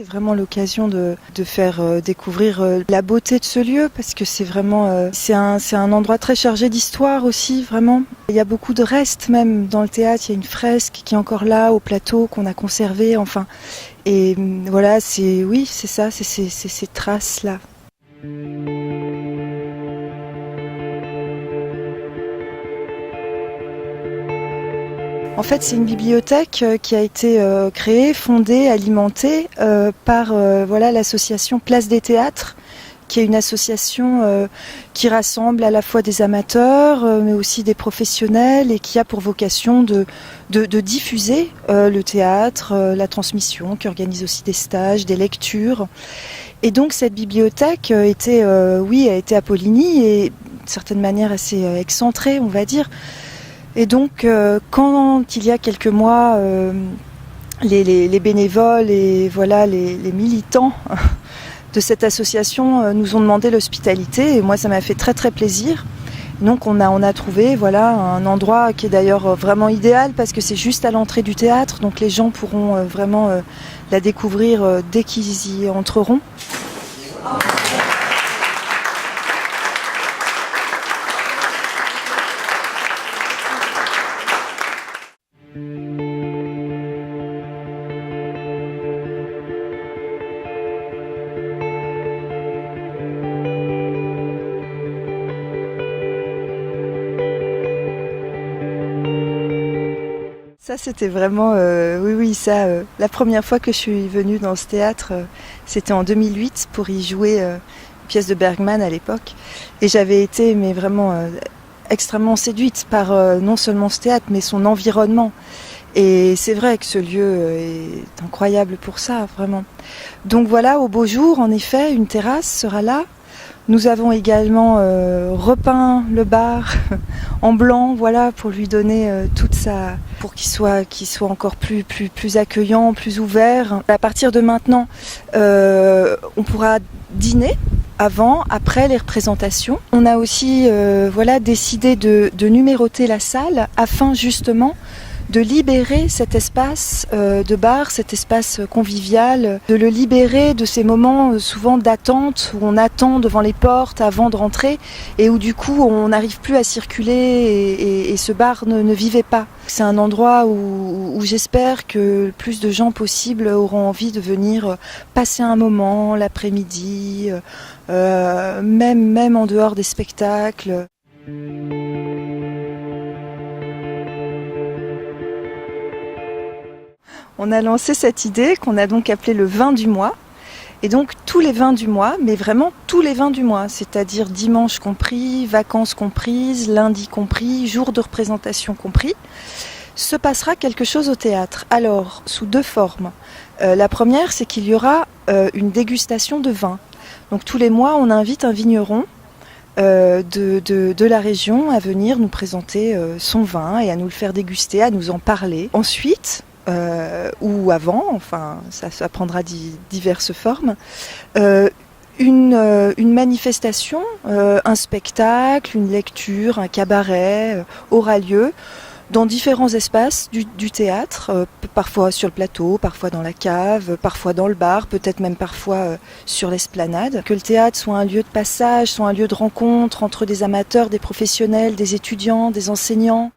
C'est vraiment l'occasion de faire découvrir la beauté de ce lieu, parce que c'est vraiment c'est un endroit très chargé d'histoire aussi, vraiment. Il y a beaucoup de restes même dans le théâtre. Il y a une fresque qui est encore là au plateau qu'on a conservée, enfin. Et voilà, c'est ça, c'est ces traces là. En fait, c'est une bibliothèque qui a été créée, fondée, alimentée par l'association Place des Théâtres, qui est une association qui rassemble à la fois des amateurs, mais aussi des professionnels, et qui a pour vocation de diffuser le théâtre, la transmission, qui organise aussi des stages, des lectures. Et donc cette bibliothèque a été à Poligny, et d'une certaine manière assez excentrée, on va dire. Et donc, quand il y a quelques mois, les bénévoles et les militants de cette association nous ont demandé l'hospitalité, et moi ça m'a fait très très plaisir. Donc on a trouvé un endroit qui est d'ailleurs vraiment idéal, parce que c'est juste à l'entrée du théâtre, donc les gens pourront vraiment la découvrir dès qu'ils y entreront. Ça, c'était vraiment, la première fois que je suis venue dans ce théâtre, c'était en 2008 pour y jouer une pièce de Bergman à l'époque. Et j'avais été vraiment extrêmement séduite par non seulement ce théâtre, mais son environnement. Et c'est vrai que ce lieu est incroyable pour ça, vraiment. Donc voilà, au beau jour, en effet, une terrasse sera là. Nous avons également repeint le bar en blanc, pour lui donner pour qu'il soit encore plus accueillant, plus ouvert. À partir de maintenant, on pourra dîner avant, après les représentations. On a aussi décidé de numéroter la salle afin justement de libérer cet espace de bar, cet espace convivial, de le libérer de ces moments souvent d'attente où on attend devant les portes avant de rentrer, et où du coup on n'arrive plus à circuler, et ce bar ne vivait pas. C'est un endroit où j'espère que le plus de gens possible auront envie de venir passer un moment l'après-midi, même en dehors des spectacles. On a lancé cette idée qu'on a donc appelée le vin du mois. Et donc tous les vins du mois, mais vraiment tous les vins du mois, c'est-à-dire dimanche compris, vacances comprises, lundi compris, jour de représentation compris, se passera quelque chose au théâtre. Alors, sous deux formes. La première, c'est qu'il y aura une dégustation de vin. Donc tous les mois, on invite un vigneron de la région à venir nous présenter son vin et à nous le faire déguster, à nous en parler. Ensuite, ou avant, enfin ça prendra diverses formes, une manifestation, un spectacle, une lecture, un cabaret aura lieu dans différents espaces du théâtre, parfois sur le plateau, parfois dans la cave, parfois dans le bar, peut-être même parfois sur l'esplanade. Que le théâtre soit un lieu de passage, soit un lieu de rencontre entre des amateurs, des professionnels, des étudiants, des enseignants.